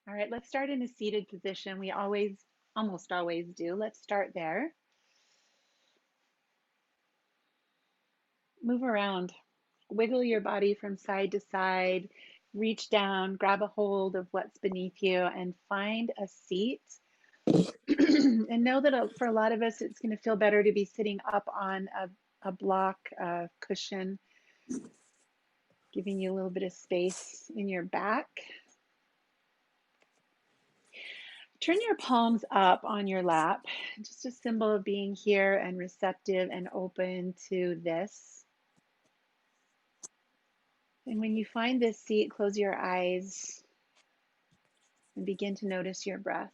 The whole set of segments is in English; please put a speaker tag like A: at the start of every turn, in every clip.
A: All right, let's start in a seated position. We almost always do. Let's start there. Move around. Wiggle your body from side to side. Reach down, grab a hold of what's beneath you, and find a seat. And know that for a lot of us, it's going to feel better to be sitting up on a block, a cushion, giving you a little bit of space in your back. Turn your palms up on your lap, just a symbol of being here and receptive and open to this. And when you find this seat, close your eyes and begin to notice your breath.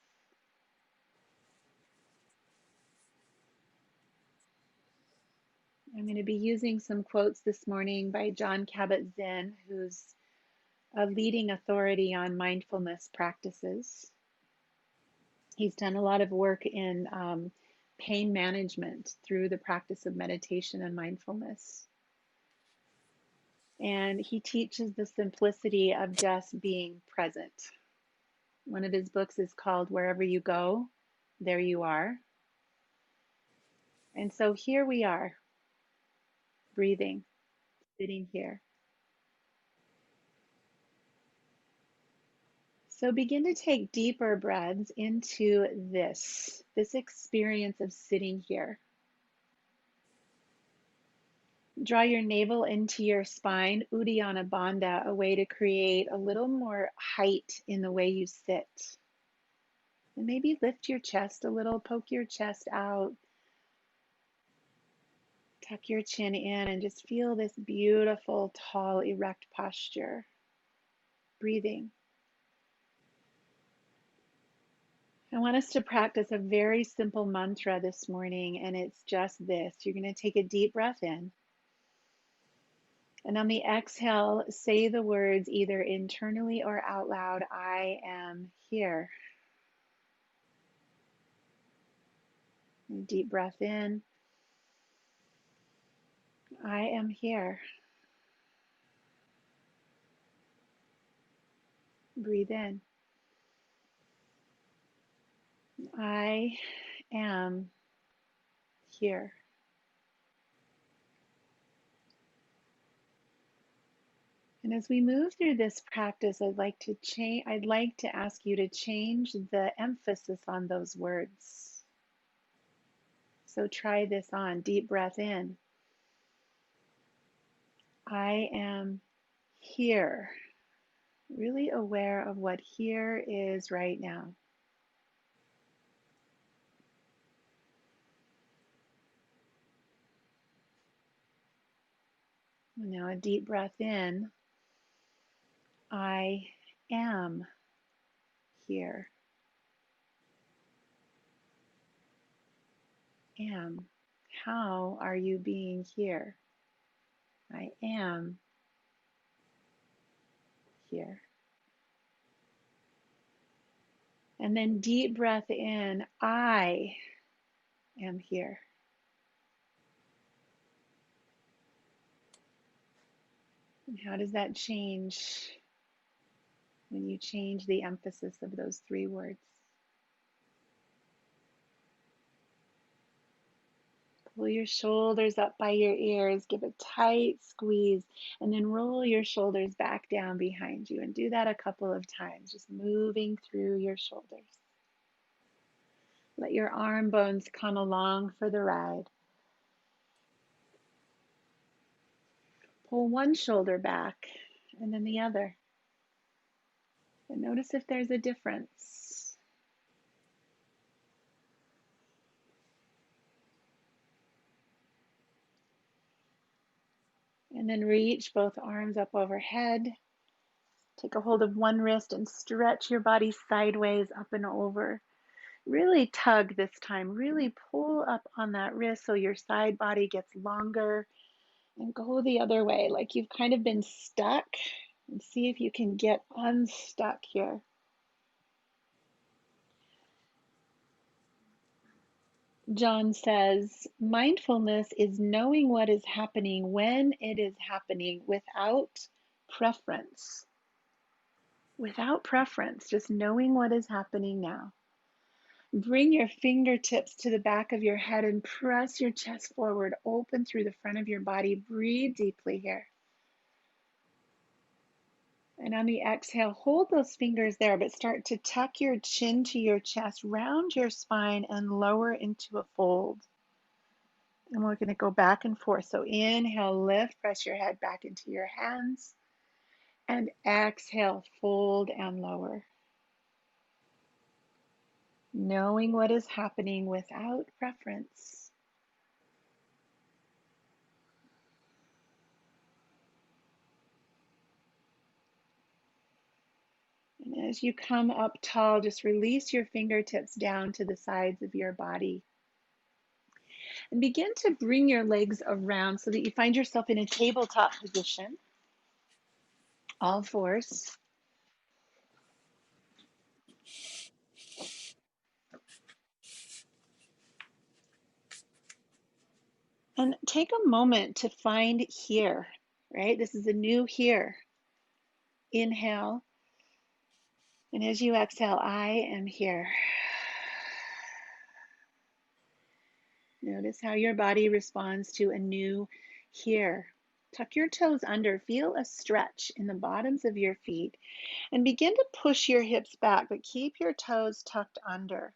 A: I'm going to be using some quotes this morning by Jon Kabat-Zinn, who's a leading authority on mindfulness practices. He's done a lot of work in pain management through the practice of meditation and mindfulness. And he teaches the simplicity of just being present. One of his books is called Wherever You Go, There You Are. And so here we are, breathing, sitting here. So begin to take deeper breaths into this experience of sitting here. Draw your navel into your spine, Uddiyana Bandha, a way to create a little more height in the way you sit. And maybe lift your chest a little, poke your chest out, tuck your chin in, and just feel this beautiful, tall, erect posture. Breathing. I want us to practice a very simple mantra this morning, and it's just this. You're going to take a deep breath in. And on the exhale, say the words either internally or out loud, I am here. And deep breath in. I am here. Breathe in. I am here. And as we move through this practice, I'd like to ask you to change the emphasis on those words. So try this on. Deep breath in. I am here. Really aware of what here is right now. And now a deep breath in. I am here. Am. How are you being here? I am here. And then deep breath in. I am here. And how does that change when you change the emphasis of those three words? Pull your shoulders up by your ears, give a tight squeeze, and then roll your shoulders back down behind you. And do that a couple of times, just moving through your shoulders. Let your arm bones come along for the ride. Pull one shoulder back and then the other. And notice if there's a difference. And then reach both arms up overhead. Take a hold of one wrist and stretch your body sideways up and over. Really tug this time. Really pull up on that wrist so your side body gets longer. And go the other way like you've kind of been stuck. And see if you can get unstuck here. John says, mindfulness is knowing what is happening when it is happening without preference. without preference, just knowing what is happening now. Bring your fingertips to the back of your head and press your chest forward, open through the front of your body. Breathe deeply here. And on the exhale, hold those fingers there, but start to tuck your chin to your chest, round your spine, and lower into a fold. And we're going to go back and forth. So inhale, lift, press your head back into your hands. And exhale, fold and lower. Knowing what is happening without preference. And as you come up tall, just release your fingertips down to the sides of your body. And begin to bring your legs around so that you find yourself in a tabletop position. All fours. And take a moment to find here, right? This is a new here. Inhale. And as you exhale, I am here. Notice how your body responds to a new here. Tuck your toes under. Feel a stretch in the bottoms of your feet. And begin to push your hips back, but keep your toes tucked under.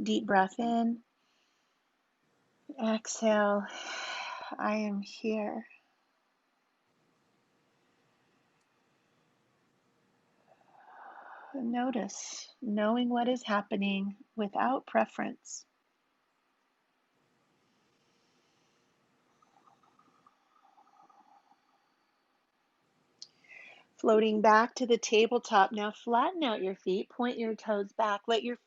A: Deep breath in. Exhale. I am here. Notice, knowing what is happening without preference. Floating back to the tabletop. Now flatten out your feet, point your toes back, let your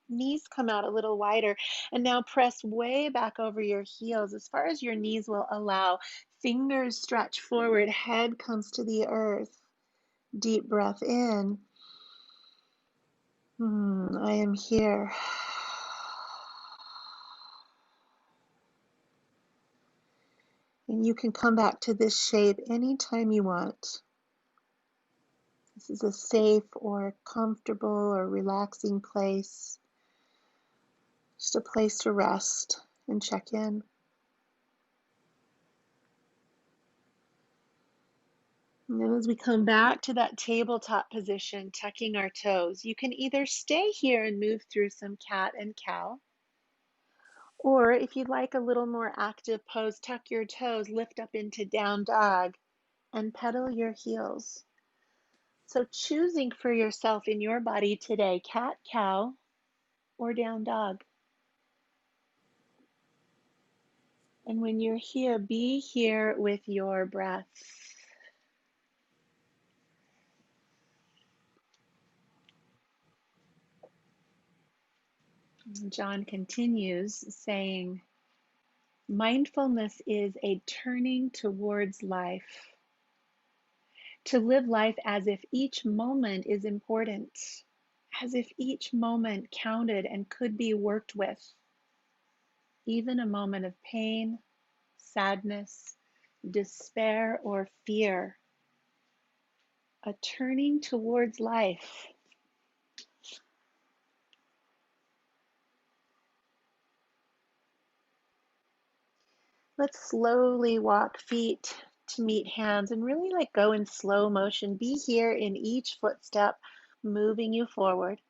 A: knees come out a little wider, and now press way back over your heels as far as your knees will allow. Fingers stretch forward, head comes to the earth. Deep breath in. I am here. And you can come back to this shape anytime you want. This is a safe or comfortable or relaxing place. Just a place to rest and check in. And then as we come back to that tabletop position, tucking our toes, you can either stay here and move through some cat and cow, or if you'd like a little more active pose, tuck your toes, lift up into down dog, and pedal your heels. So choosing for yourself in your body today, cat, cow, or down dog. And when you're here, be here with your breath. Jon continues saying, mindfulness is a turning towards life. To live life as if each moment is important, as if each moment counted and could be worked with. Even a moment of pain, sadness, despair, or fear. A turning towards life. Let's slowly walk feet to meet hands and really let go in slow motion. Be here in each footstep, moving you forward.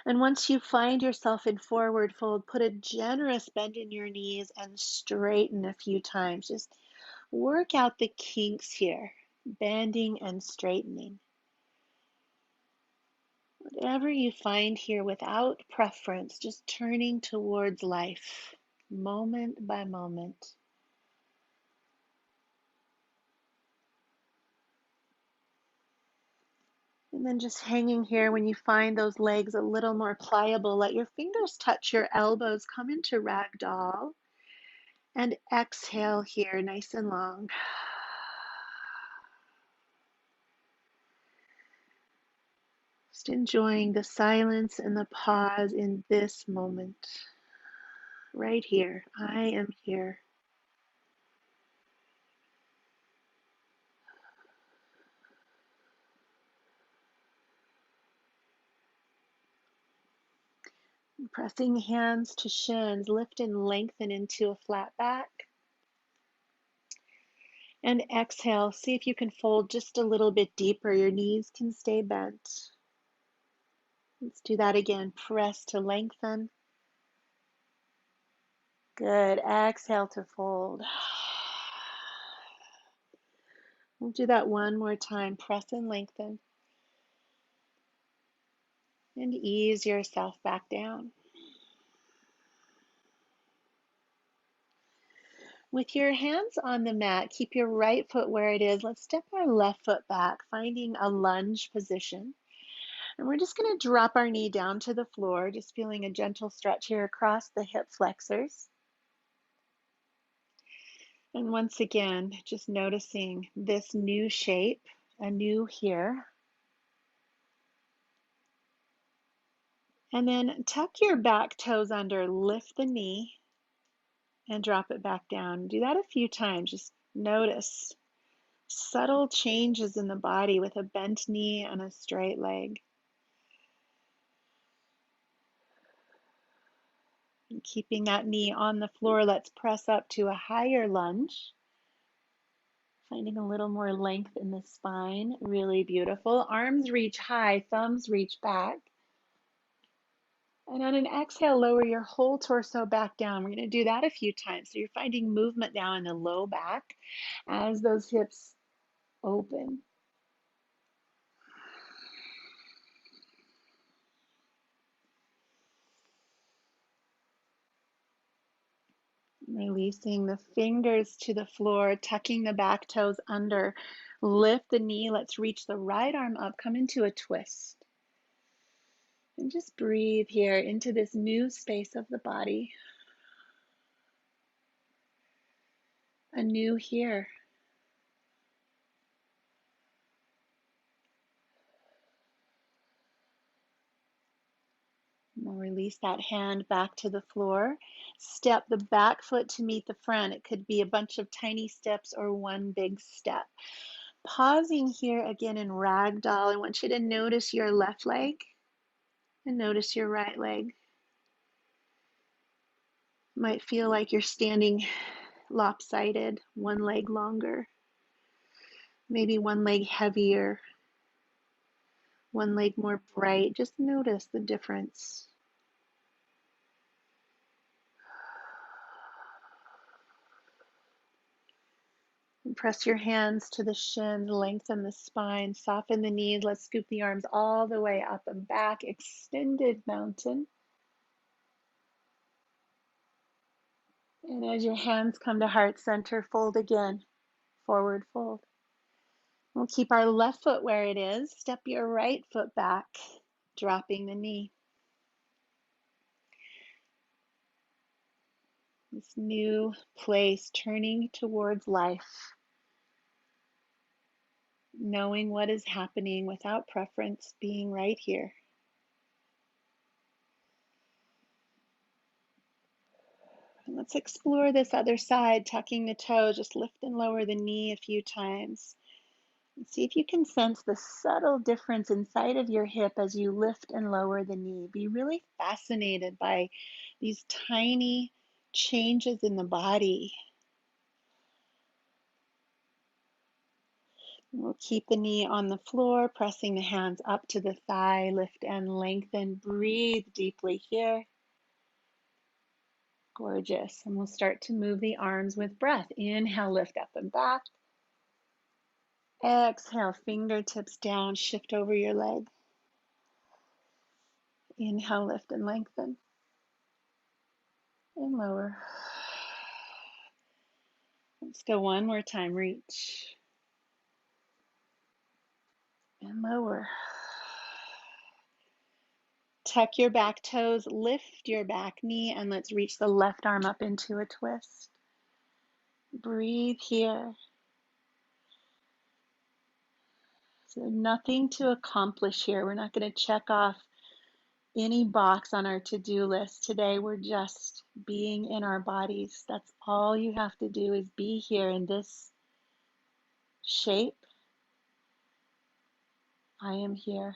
A: And once you find yourself in forward fold, put a generous bend in your knees and straighten a few times. Just work out the kinks here, bending and straightening. Whatever you find here without preference, just turning towards life, moment by moment. And then just hanging here, when you find those legs a little more pliable, let your fingers touch your elbows, come into ragdoll, and exhale here, nice and long. Just enjoying the silence and the pause in this moment. Right here, I am here. Pressing hands to shins, lift and lengthen into a flat back. And exhale, see if you can fold just a little bit deeper. Your knees can stay bent. Let's do that again. Press to lengthen. Good. Exhale to fold. We'll do that one more time. Press and lengthen. And ease yourself back down. With your hands on the mat, keep your right foot where it is. Let's step our left foot back, finding a lunge position. And we're just going to drop our knee down to the floor, just feeling a gentle stretch here across the hip flexors. And once again, just noticing this new shape, a new here. And then tuck your back toes under, lift the knee, and drop it back down. Do that a few times. Just notice subtle changes in the body with a bent knee and a straight leg. And keeping that knee on the floor, let's press up to a higher lunge. Finding a little more length in the spine. Really beautiful. Arms reach high, thumbs reach back. And on an exhale, lower your whole torso back down. We're going to do that a few times. So you're finding movement now in the low back as those hips open. Releasing the fingers to the floor, tucking the back toes under. Lift the knee. Let's reach the right arm up. Come into a twist. And just breathe here into this new space of the body. A new here. We'll release that hand back to the floor. Step the back foot to meet the front. It could be a bunch of tiny steps or one big step. Pausing here again in ragdoll. I want you to notice your left leg and notice your right leg. Might feel like you're standing lopsided, one leg longer, maybe one leg heavier, one leg more bright. Just notice the difference. And press your hands to the shins, lengthen the spine, soften the knees. Let's scoop the arms all the way up and back, extended mountain. And as your hands come to heart center, fold again, forward fold. We'll keep our left foot where it is. Step your right foot back, dropping the knee. This new place, turning towards life. Knowing what is happening without preference, being right here. And let's explore this other side, tucking the toes, just lift and lower the knee a few times. And see if you can sense the subtle difference inside of your hip as you lift and lower the knee. Be really fascinated by these tiny changes in the body. We'll keep the knee on the floor, pressing the hands up to the thigh, lift and lengthen. Breathe deeply here. Gorgeous. And we'll start to move the arms with breath. Inhale, lift up and back. Exhale, fingertips down, shift over your leg. Inhale, lift and lengthen. And lower. Let's go one more time. Reach. And lower. Tuck your back toes, lift your back knee, and let's reach the left arm up into a twist. Breathe here. So nothing to accomplish here. We're not going to check off any box on our to-do list today. We're just being in our bodies. That's all you have to do is be here in this shape. I am here.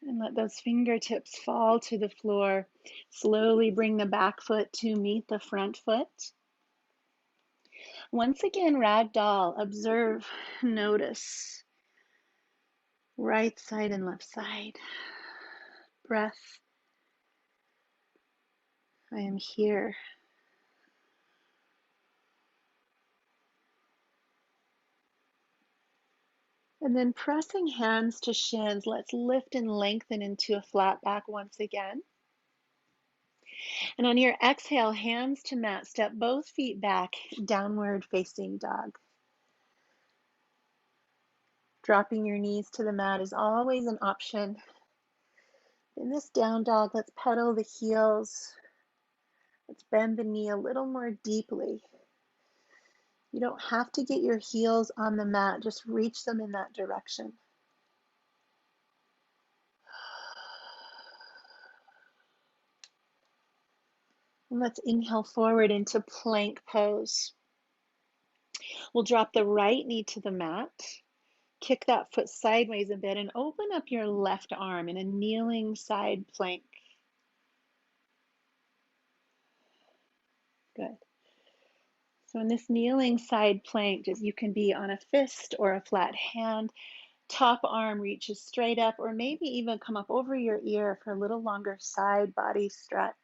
A: And let those fingertips fall to the floor. Slowly bring the back foot to meet the front foot. Once again, ragdoll. Observe, notice. Right side and left side. Breath. I am here. And then pressing hands to shins, let's lift and lengthen into a flat back once again. And on your exhale, hands to mat, step both feet back, downward facing dog. Dropping your knees to the mat is always an option. In this down dog, let's pedal the heels. Let's bend the knee a little more deeply. You don't have to get your heels on the mat, just reach them in that direction. And let's inhale forward into plank pose. We'll drop the right knee to the mat, kick that foot sideways a bit, and open up your left arm in a kneeling side plank. Good. So in this kneeling side plank, you can be on a fist or a flat hand. Top arm reaches straight up, or maybe even come up over your ear for a little longer side body stretch.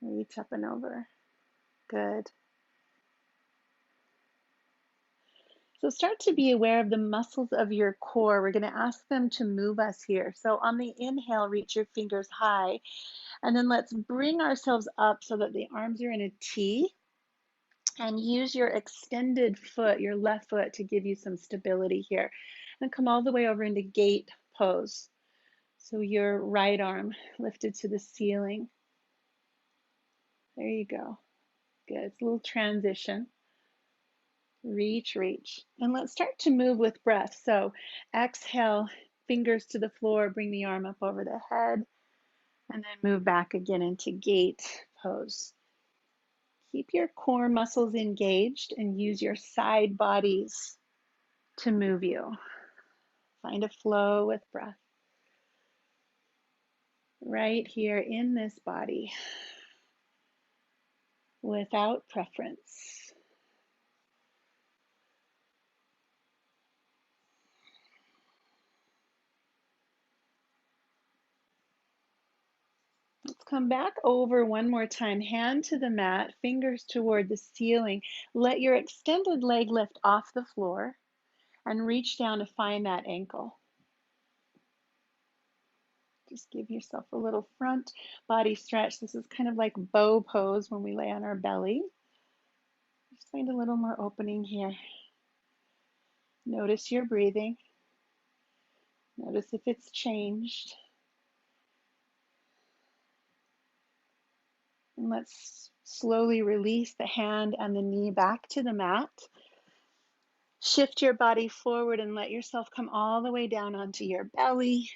A: Reach up and over. Good. So start to be aware of the muscles of your core. We're going to ask them to move us here. So on the inhale, reach your fingers high. And then let's bring ourselves up so that the arms are in a T. And use your extended foot, your left foot, to give you some stability here. And come all the way over into gate pose. So your right arm lifted to the ceiling. There you go. Good. It's a little transition. Reach, reach. And let's start to move with breath. So exhale, fingers to the floor, bring the arm up over the head, and then move back again into gate pose. Keep your core muscles engaged and use your side bodies to move you. Find a flow with breath. Right here in this body, without preference. Let's come back over one more time. Hand to the mat, fingers toward the ceiling. Let your extended leg lift off the floor and reach down to find that ankle. Just give yourself a little front body stretch. This is kind of like bow pose when we lay on our belly. Just find a little more opening here. Notice your breathing. Notice if it's changed. And let's slowly release the hand and the knee back to the mat. Shift your body forward and let yourself come all the way down onto your belly.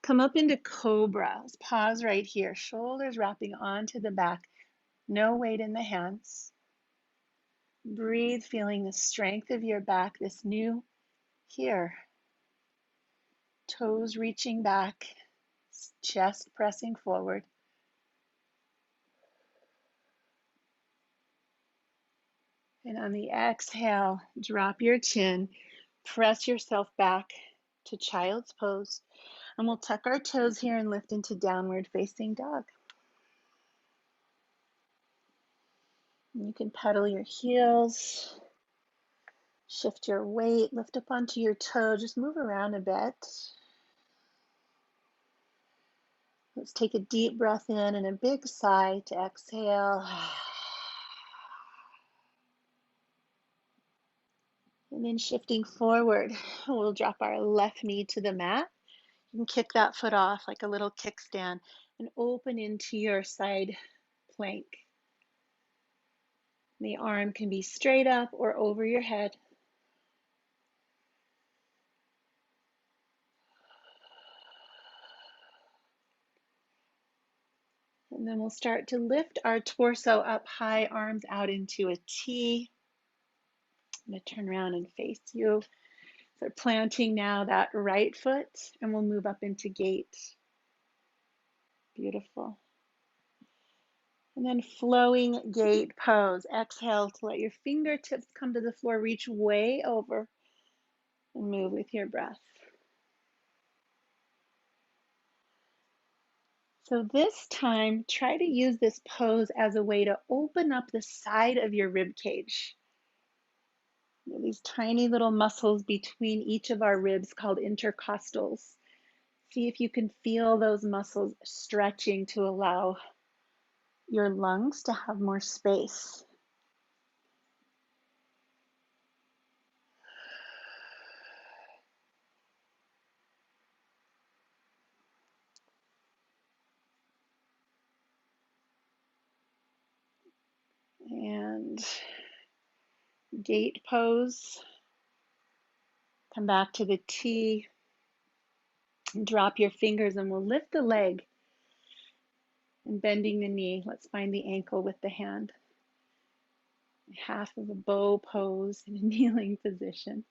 A: Come up into cobra. Let's pause right here. Shoulders wrapping onto the back. No weight in the hands. Breathe, feeling the strength of your back, this new here. Toes reaching back, chest pressing forward. And on the exhale, drop your chin, press yourself back to child's pose. And we'll tuck our toes here and lift into downward facing dog. And you can pedal your heels, shift your weight, lift up onto your toe, just move around a bit. Let's take a deep breath in and a big sigh to exhale. And then shifting forward, we'll drop our left knee to the mat. You can kick that foot off like a little kickstand and open into your side plank. The arm can be straight up or over your head. And then we'll start to lift our torso up high, arms out into a T. I'm going to turn around and face you. So planting now that right foot, and we'll move up into gate. Beautiful. And then flowing gate pose. Exhale to let your fingertips come to the floor, reach way over, and move with your breath. So this time, try to use this pose as a way to open up the side of your rib cage. These tiny little muscles between each of our ribs called intercostals. See if you can feel those muscles stretching to allow your lungs to have more space. And gate pose. Come back to the T. Drop your fingers and we'll lift the leg. And bending the knee, let's find the ankle with the hand. Half of a bow pose in a kneeling position.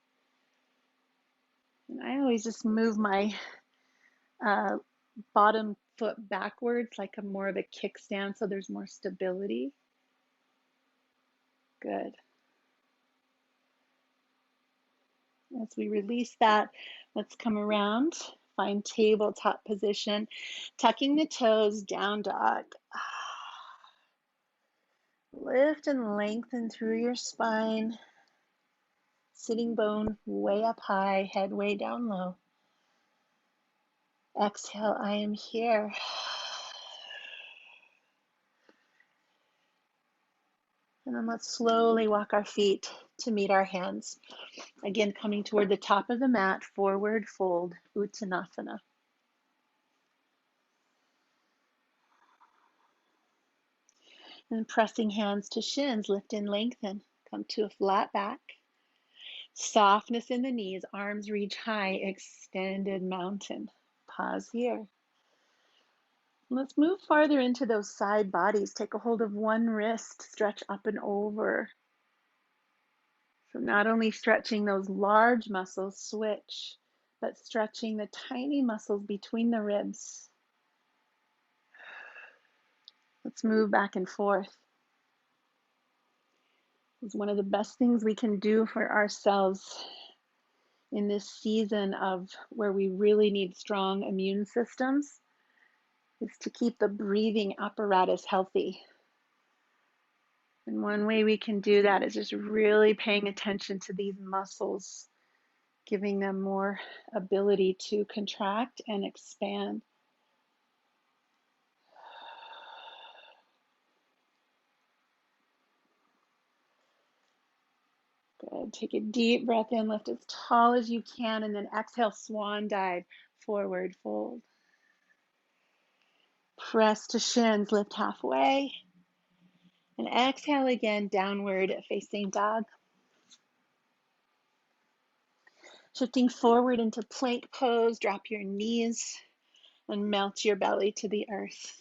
A: And I always just move my bottom foot backwards like a more of a kickstand so there's more stability. Good. As we release that, let's come around, find tabletop position, tucking the toes, down dog. Lift and lengthen through your spine. Sitting bone way up high, head way down low. Exhale, I am here. And then let's slowly walk our feet to meet our hands. Again, coming toward the top of the mat, forward fold, Uttanasana. And pressing hands to shins, lift and lengthen. Come to a flat back. Softness in the knees, arms reach high, extended mountain. Pause here. Let's move farther into those side bodies. Take a hold of one wrist, stretch up and over. So not only stretching those large muscles, switch, but stretching the tiny muscles between the ribs. Let's move back and forth. It's one of the best things we can do for ourselves in this season of where we really need strong immune systems is to keep the breathing apparatus healthy. And one way we can do that is just really paying attention to these muscles, giving them more ability to contract and expand. Good. Take a deep breath in, lift as tall as you can, and then exhale, swan dive, forward fold. Press to shins, lift halfway. And exhale again, downward facing dog. Shifting forward into plank pose, drop your knees and melt your belly to the earth.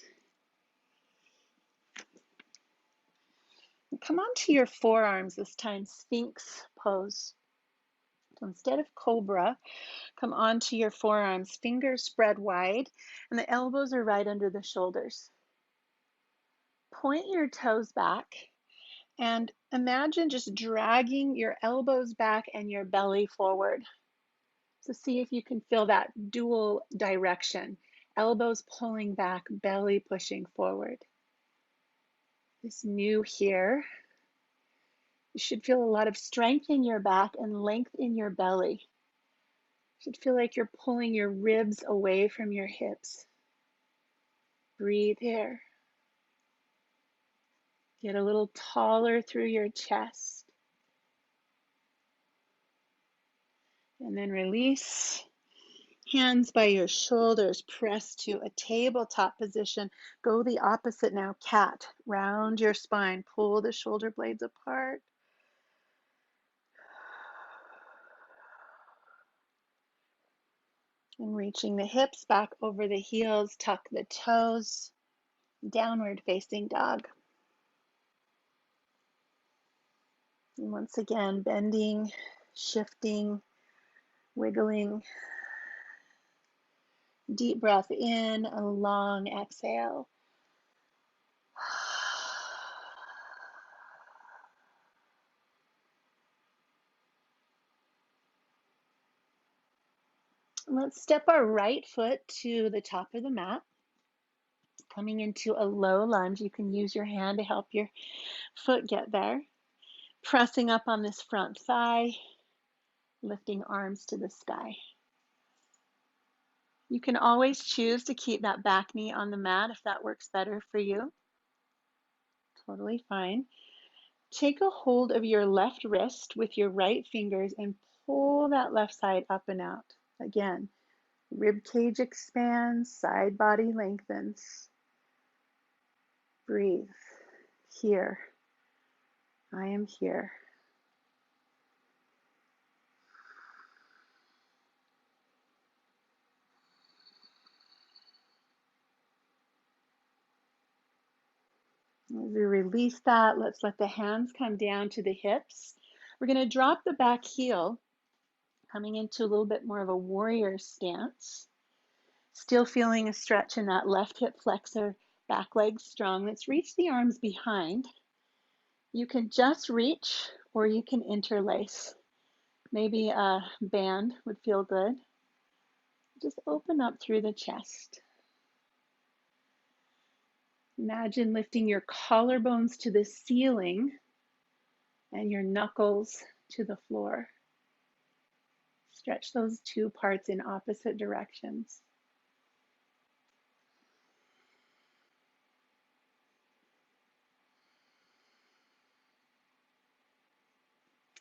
A: And come onto your forearms this time, Sphinx pose. So instead of cobra, come onto your forearms, fingers spread wide, and the elbows are right under the shoulders. Point your toes back and imagine just dragging your elbows back and your belly forward. So see if you can feel that dual direction. Elbows pulling back, belly pushing forward. This new here. You should feel a lot of strength in your back and length in your belly. You should feel like you're pulling your ribs away from your hips. Breathe here. Get a little taller through your chest. And then release. Hands by your shoulders, press to a tabletop position. Go the opposite now, cat. Round your spine, pull the shoulder blades apart. And reaching the hips back over the heels, tuck the toes. Downward facing dog. And once again, bending, shifting, Wiggling. Deep breath in, a long exhale. Let's step our right foot to the top of the mat, coming into a low lunge. You can use your hand to help your foot get there. Pressing up on this front thigh, lifting arms to the sky. You can always choose to keep that back knee on the mat if that works better for you. Totally fine. Take a hold of your left wrist with your right fingers and pull that left side up and out. Again, rib cage expands, side body lengthens. Breathe. Here. I am here. As we release that, let's let the hands come down to the hips. We're going to drop the back heel, coming into a little bit more of a warrior stance. Still feeling a stretch in that left hip flexor, back leg strong. Let's reach the arms behind. You can just reach or you can interlace. Maybe a band would feel good. Just open up through the chest. Imagine lifting your collarbones to the ceiling and your knuckles to the floor. Stretch those two parts in opposite directions.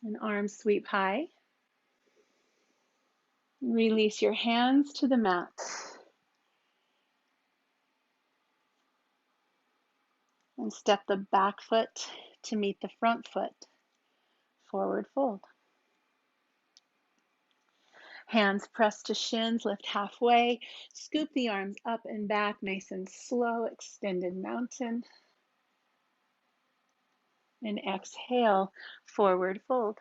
A: And arms sweep high. Release your hands to the mat. And step the back foot to meet the front foot. Forward fold. Hands pressed to shins, lift halfway. Scoop the arms up and back, nice and slow, extended mountain. And exhale, forward fold.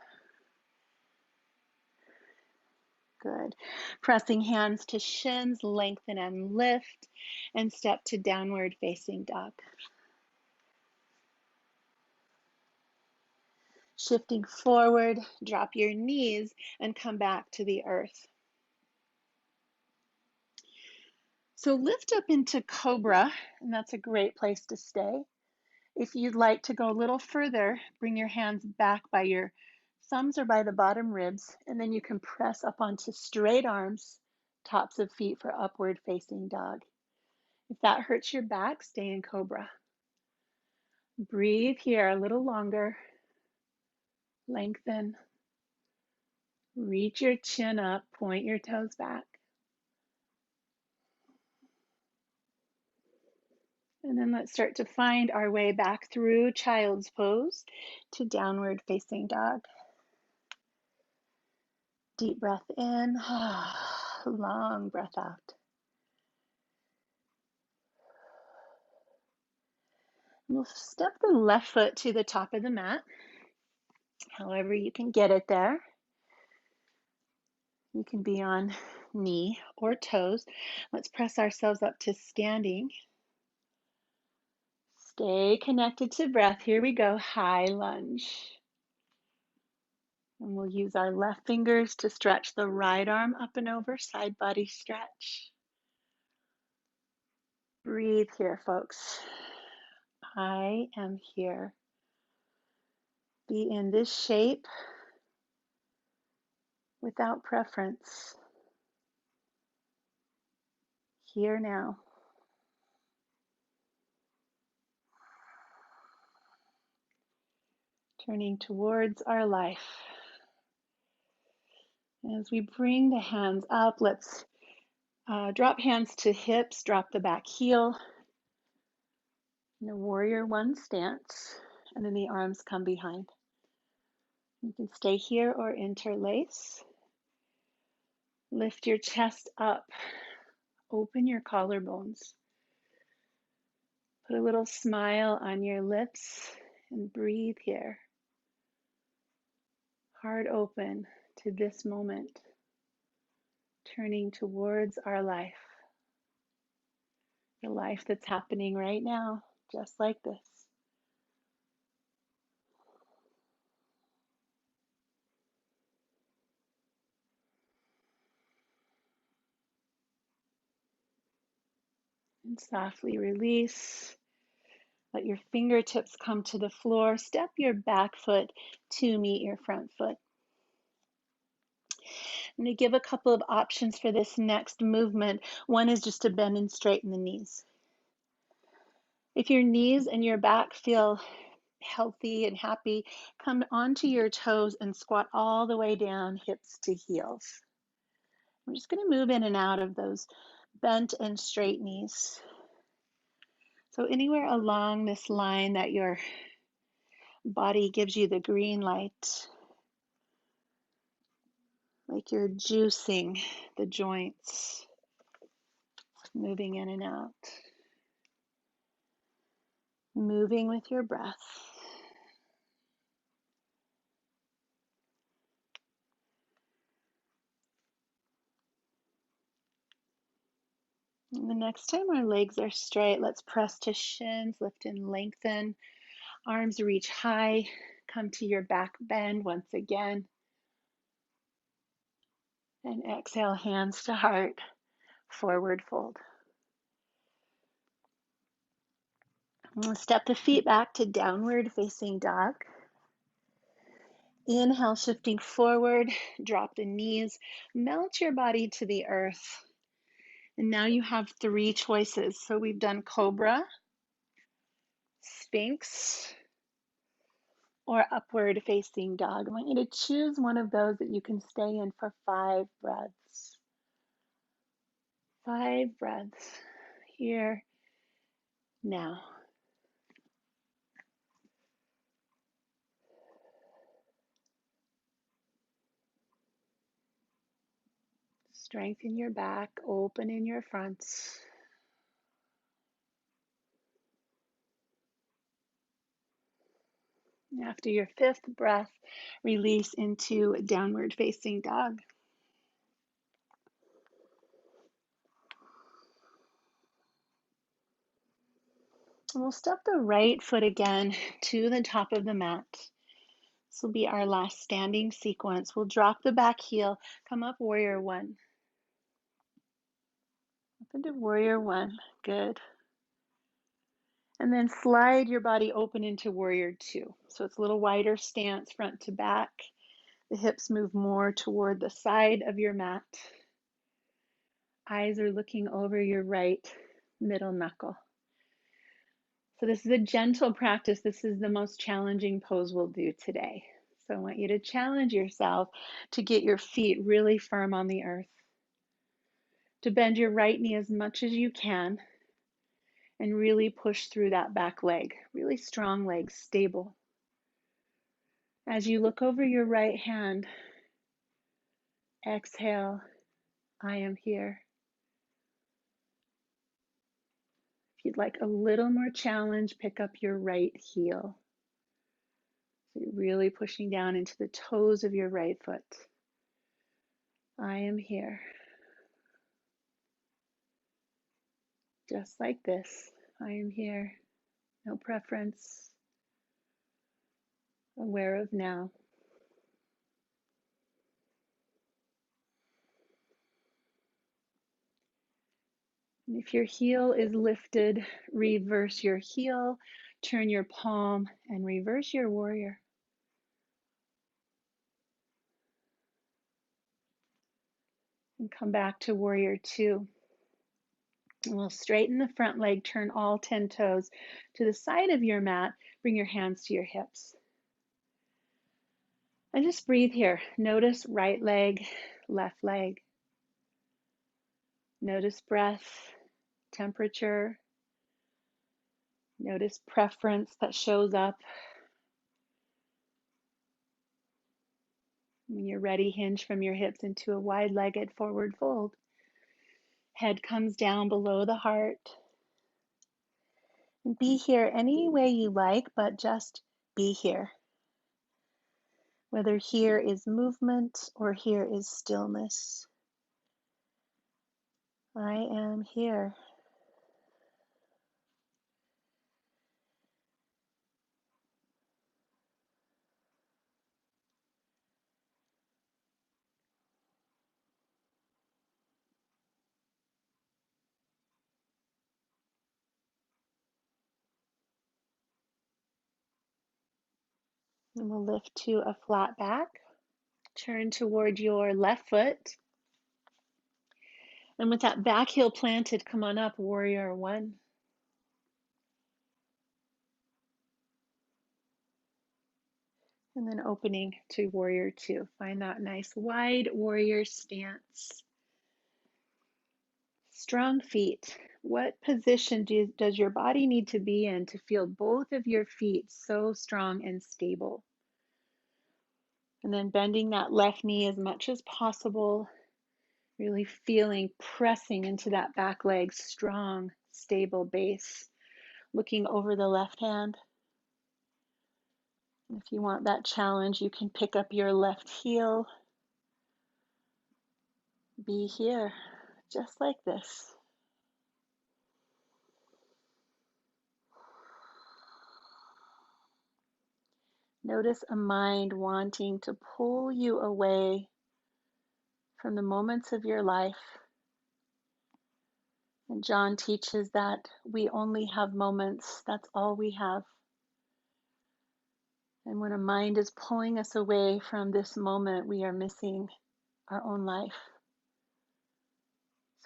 A: Good. Pressing hands to shins, lengthen and lift, and step to downward facing dog. Shifting forward, drop your knees and come back to the earth. So lift up into cobra, and that's a great place to stay. If you'd like to go a little further, bring your hands back by your thumbs or by the bottom ribs, and then you can press up onto straight arms, tops of feet for upward facing dog. If that hurts your back, stay in cobra. Breathe here a little longer. Lengthen. Reach your chin up, point your toes back. And then let's start to find our way back through child's pose to downward facing dog. Deep breath in, long breath out. We'll step the left foot to the top of the mat, however you can get it there. You can be on knee or toes. Let's press ourselves up to standing. Stay connected to breath. Here we go, high lunge. And we'll use our left fingers to stretch the right arm up and over, side body stretch. Breathe here, folks. I am here. Be in this shape without preference. Here now. Turning towards our life. As we bring the hands up, let's drop hands to hips, drop the back heel. In a warrior one stance, and then the arms come behind. You can stay here or interlace. Lift your chest up. Open your collarbones. Put a little smile on your lips and breathe here. Heart open to this moment. turning towards our life, the life that's happening right now, just like this. And softly release. Let your fingertips come to the floor. Step your back foot to meet your front foot. I'm going to give a couple of options for this next movement. One is just to bend and straighten the knees. If your knees and your back feel healthy and happy, come onto your toes and squat all the way down, hips to heels. I'm just going to move in and out of those bent and straight knees. So anywhere along this line that your body gives you the green light, like you're juicing the joints, moving in and out, moving with your breath. And the next time our legs are straight, let's press to shins, lift and lengthen. Arms reach high, come to your back bend once again. And exhale, hands to heart, forward fold. We'll step the feet back to downward facing dog. Inhale, shifting forward, drop the knees, melt your body to the earth. And now you have three choices. So we've done cobra, sphinx, or upward facing dog. I want you to choose one of those that you can stay in for 5 breaths. 5 breaths here, now. Strengthen your back, open in your fronts. After your 5th breath, release into downward facing dog. And we'll step the right foot again to the top of the mat. This will be our last standing sequence. We'll drop the back heel, come up warrior 1. Up into warrior 1, good. And then slide your body open into warrior 2. So it's a little wider stance, front to back. The hips move more toward the side of your mat. Eyes are looking over your right middle knuckle. So this is a gentle practice. This is the most challenging pose we'll do today. So I want you to challenge yourself to get your feet really firm on the earth, to bend your right knee as much as you can, and really push through that back leg. Really strong legs, stable. As you look over your right hand, exhale, I am here. If you'd like a little more challenge, pick up your right heel. So you're really pushing down into the toes of your right foot. I am here. Just like this, I am here. No preference. Aware of now. And if your heel is lifted, reverse your heel, turn your palm, and reverse your warrior. And come back to warrior 2. And we'll straighten the front leg, turn all 10 toes to the side of your mat, bring your hands to your hips. And just breathe here. Notice right leg, left leg. Notice breath, temperature. Notice preference that shows up. When you're ready, hinge from your hips into a wide-legged forward fold. Head comes down below the heart. And be here any way you like, but just be here. Whether here is movement or here is stillness. I am here. And we'll lift to a flat back. Turn toward your left foot. And with that back heel planted, come on up, warrior one. And then opening to warrior two. Find that nice wide warrior stance. Strong feet. What position does your body need to be in to feel both of your feet so strong and stable? And then bending that left knee as much as possible, really feeling pressing into that back leg, strong, stable base. Looking over the left hand. If you want that challenge, you can pick up your left heel. Be here, just like this. Notice a mind wanting to pull you away from the moments of your life. And Jon teaches that we only have moments, that's all we have. And when a mind is pulling us away from this moment, we are missing our own life.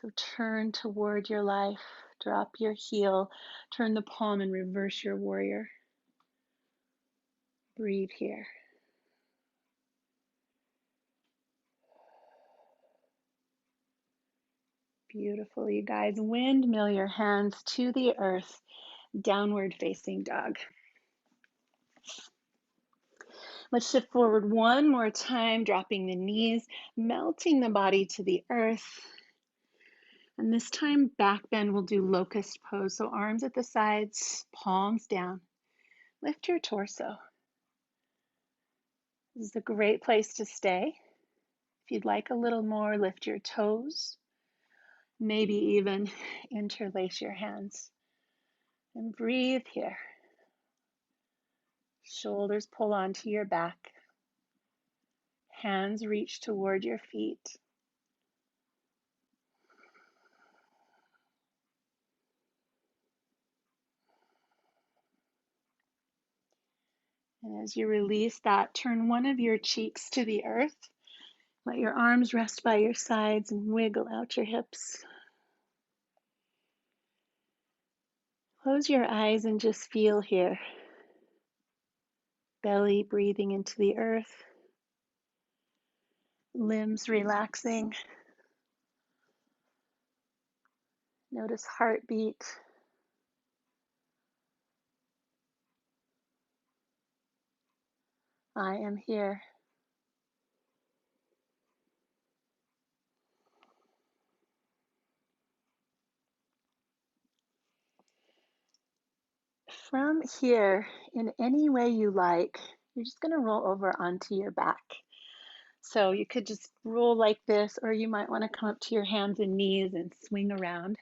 A: So turn toward your life, drop your heel, turn the palm and reverse your warrior. Breathe here. Beautiful, you guys. Windmill your hands to the earth, downward facing dog. Let's shift forward one more time, dropping the knees, melting the body to the earth. And this time, back bend, we'll do locust pose. So arms at the sides, palms down. Lift your torso. This is a great place to stay. If you'd like a little more, lift your toes. Maybe even interlace your hands. And breathe here. Shoulders pull onto your back. Hands reach toward your feet. And as you release that, turn one of your cheeks to the earth. Let your arms rest by your sides and wiggle out your hips. Close your eyes and just feel here. Belly breathing into the earth. Limbs relaxing. Notice heartbeat. I am here. From here, in any way you like, you're just going to roll over onto your back. So you could just roll like this, or you might want to come up to your hands and knees and swing around.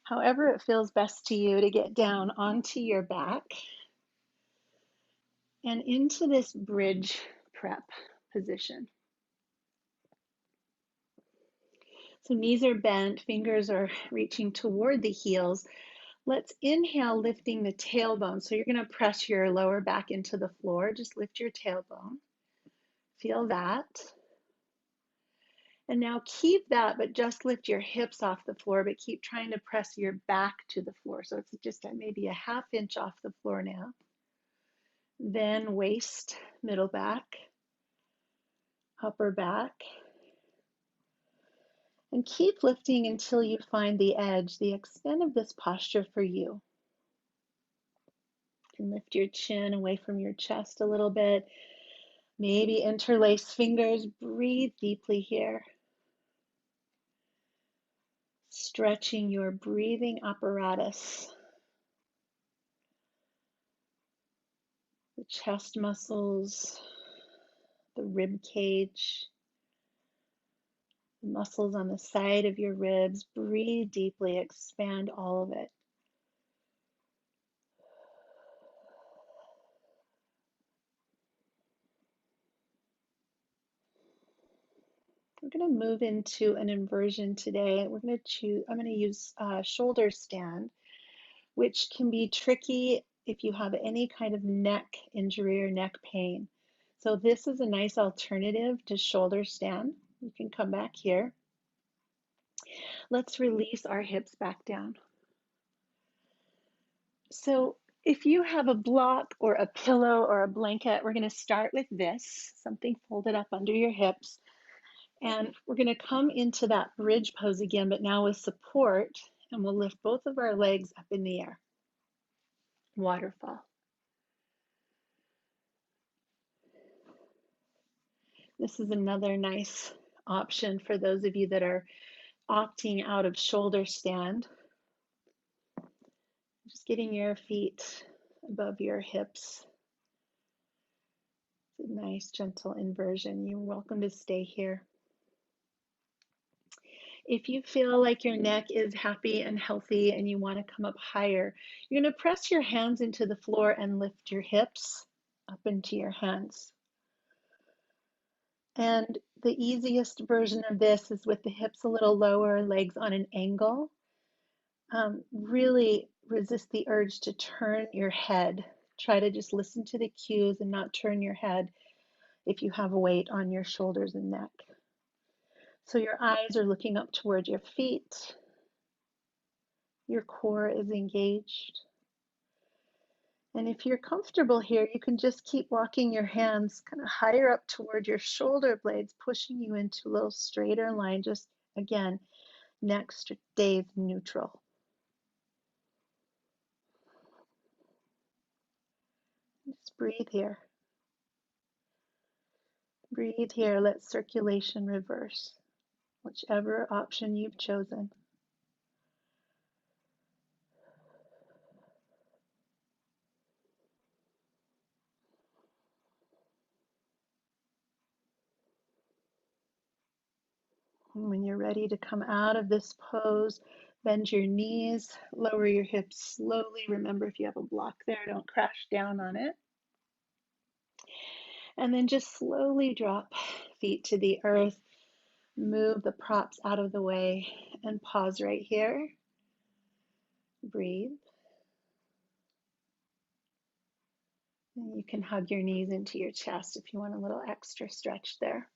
A: However it feels best to you to get down onto your back and into this bridge prep position. So knees are bent, fingers are reaching toward the heels. Let's inhale, lifting the tailbone. So you're going to press your lower back into the floor. Just lift your tailbone. Feel that. And now keep that, but just lift your hips off the floor, but keep trying to press your back to the floor. So it's just maybe a ½ inch off the floor now. Then waist, middle back, upper back. And keep lifting until you find the edge, the extent of this posture for you. You can lift your chin away from your chest a little bit. Maybe interlace fingers. Breathe deeply here. Stretching your breathing apparatus. The chest muscles, the rib cage, muscles on the side of your ribs. Breathe deeply, expand all of it. We're going to move into an inversion today. I'm going to use shoulder stand, which can be tricky if you have any kind of neck injury or neck pain. So this is a nice alternative to shoulder stand. You can come back here. Let's release our hips back down. So if you have a block or a pillow or a blanket, we're going to start with this, something folded up under your hips. And we're going to come into that bridge pose again, but now with support, and we'll lift both of our legs up in the air. Waterfall. This is another nice option for those of you that are opting out of shoulder stand. Just getting your feet above your hips. It's a nice, gentle inversion. You're welcome to stay here. If you feel like your neck is happy and healthy and you want to come up higher, you're going to press your hands into the floor and lift your hips up into your hands. And the easiest version of this is with the hips a little lower, legs on an angle. Really resist the urge to turn your head. Try to just listen to the cues and not turn your head if you have weight on your shoulders and neck. So your eyes are looking up toward your feet. Your core is engaged. And if you're comfortable here, you can just keep walking your hands kind of higher up toward your shoulder blades, pushing you into a little straighter line. Just again, neck stays neutral. Just breathe here. Breathe here. Let circulation reverse, whichever option you've chosen. And when you're ready to come out of this pose, bend your knees, lower your hips slowly. Remember, if you have a block there, don't crash down on it. And then just slowly drop feet to the earth. Move the props out of the way and pause right here. Breathe. And you can hug your knees into your chest if you want a little extra stretch there.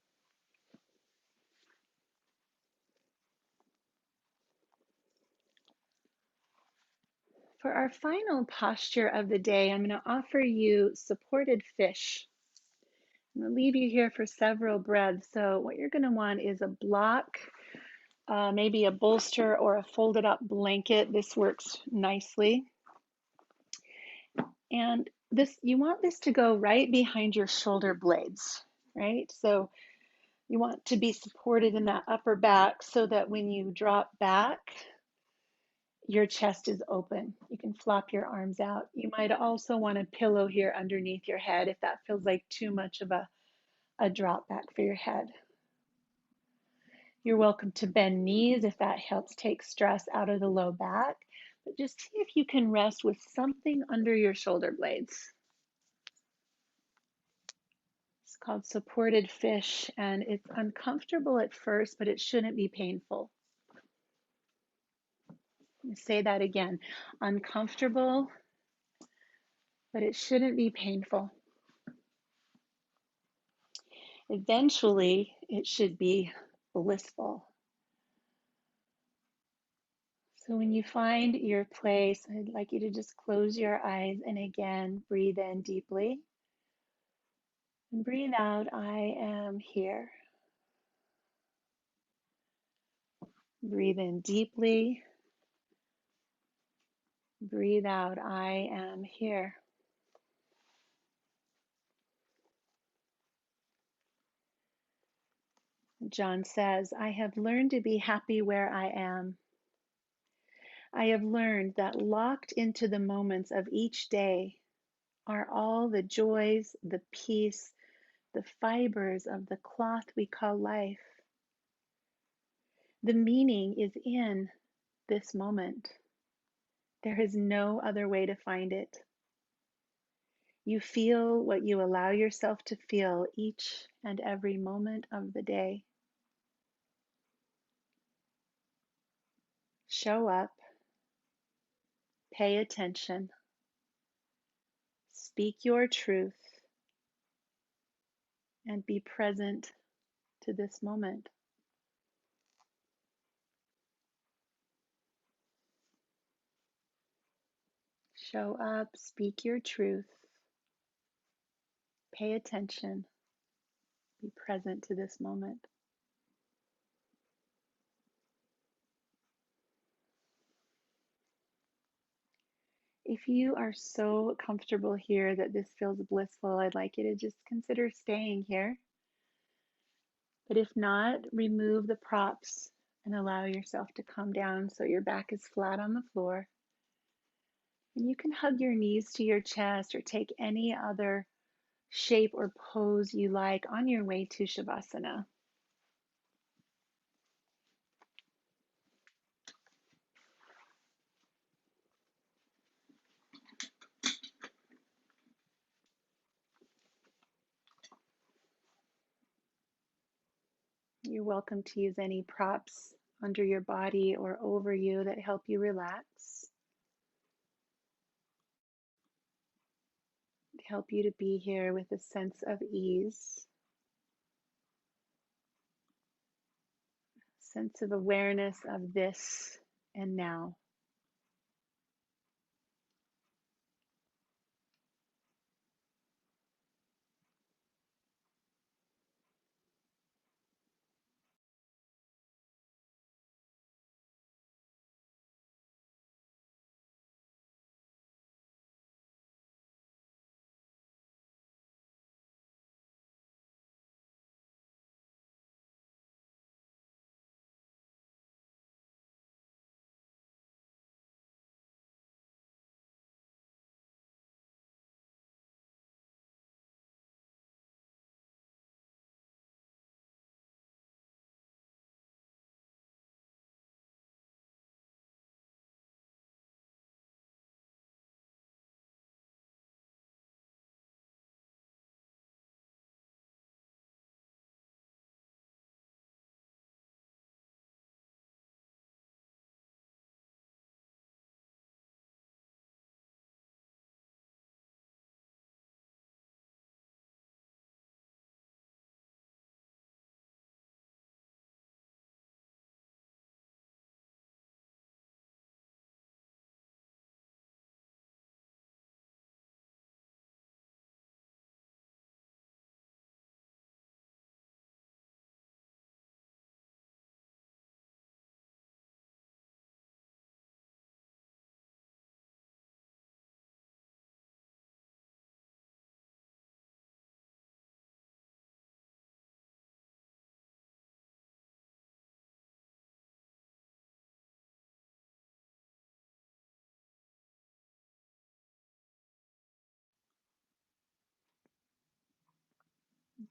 A: For our final posture of the day, I'm going to offer you supported fish. I'm going to leave you here for several breaths. So what you're going to want is a block, maybe a bolster or a folded up blanket. This works nicely. And you want this to go right behind your shoulder blades, right? So you want to be supported in that upper back so that when you drop back, your chest is open. You can flop your arms out. You might also want a pillow here underneath your head if that feels like too much of a drop back for your head. You're welcome to bend knees if that helps take stress out of the low back. But just see if you can rest with something under your shoulder blades. It's called supported fish, and it's uncomfortable at first, but it shouldn't be painful. Say that again. Uncomfortable, but it shouldn't be painful. Eventually, it should be blissful. So when you find your place, I'd like you to just close your eyes and again, breathe in deeply. And breathe out, I am here. Breathe in deeply. Breathe out, I am here. Jon says, I have learned to be happy where I am. I have learned that locked into the moments of each day are all the joys, the peace, the fibers of the cloth we call life. The meaning is in this moment. There is no other way to find it. You feel what you allow yourself to feel each and every moment of the day. Show up, pay attention, speak your truth, and be present to this moment. Show up, speak your truth, pay attention, be present to this moment. If you are so comfortable here that this feels blissful, I'd like you to just consider staying here. But if not, remove the props and allow yourself to come down so your back is flat on the floor. And you can hug your knees to your chest or take any other shape or pose you like on your way to Shavasana. You're welcome to use any props under your body or over you that help you relax, help you to be here with a sense of ease, sense of awareness of this and now.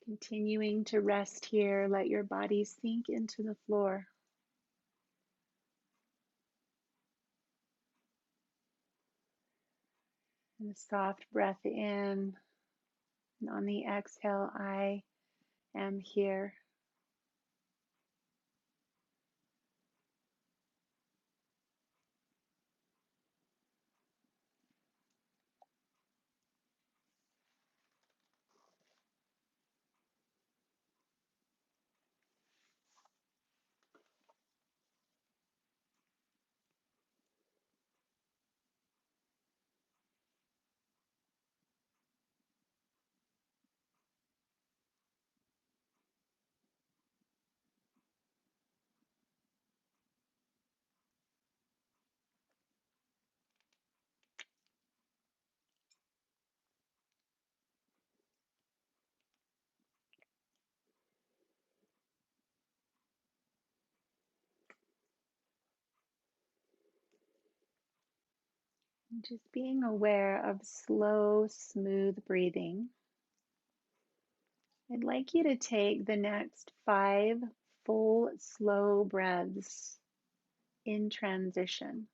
A: Continuing to rest here, let your body sink into the floor. And a soft breath in, and on the exhale, I am here. And just being aware of slow, smooth breathing. I'd like you to take the next 5 full, slow breaths in transition.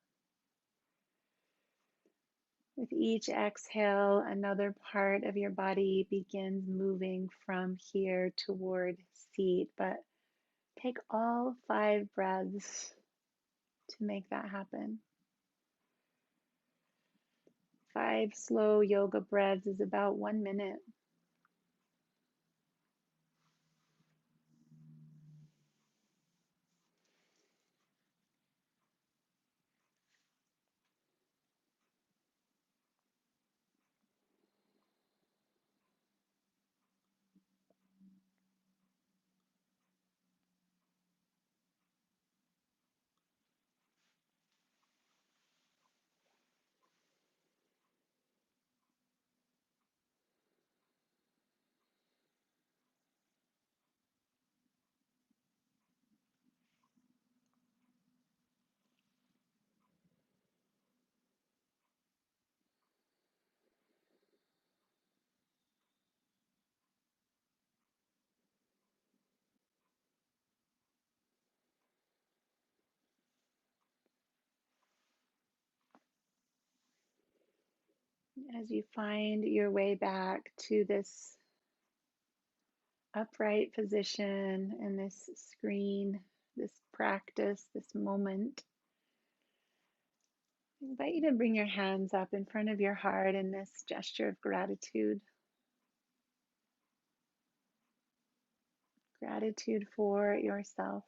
A: With each exhale, another part of your body begins moving from here toward seat, but take all 5 breaths to make that happen. 5 slow yoga breaths is about 1 minute. As you find your way back to this upright position and this screen, this practice, this moment, I invite you to bring your hands up in front of your heart in this gesture of gratitude. Gratitude for yourself.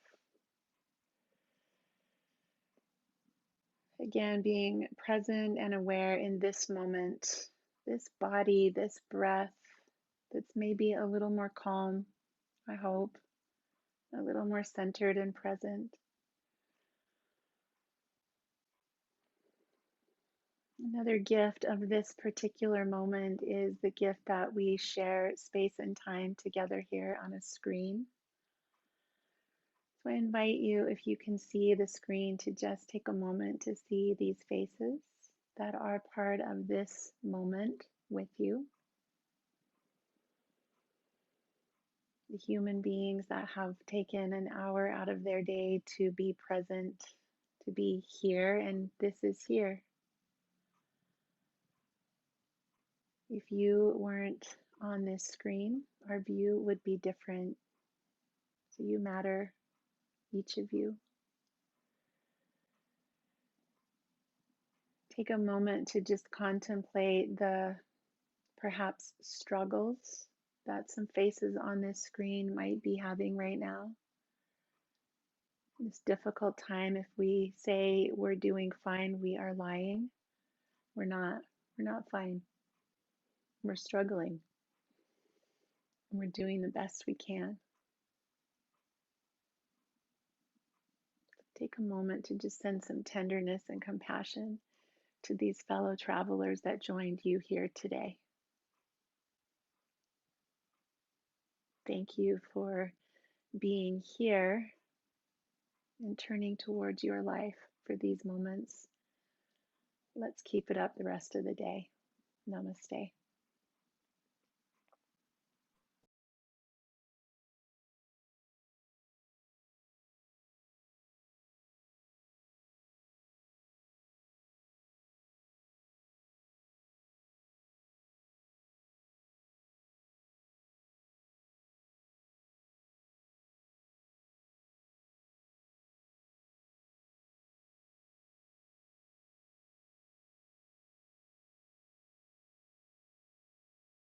A: Again, being present and aware in this moment, this body, this breath that's maybe a little more calm, I hope, a little more centered and present. Another gift of this particular moment is the gift that we share space and time together here on a screen. So I invite you, if you can see the screen, to just take a moment to see these faces that are part of this moment with you. The human beings that have taken an hour out of their day to be present, to be here, and this is here. If you weren't on this screen, our view would be different. So you matter, each of you. Take a moment to just contemplate the perhaps struggles that some faces on this screen might be having right now. This difficult time, if we say we're doing fine, we are lying. We're not. We're not fine. We're struggling. And we're doing the best we can. Take a moment to just send some tenderness and compassion to these fellow travelers that joined you here today. Thank you for being here and turning towards your life for these moments. Let's keep it up the rest of the day. Namaste.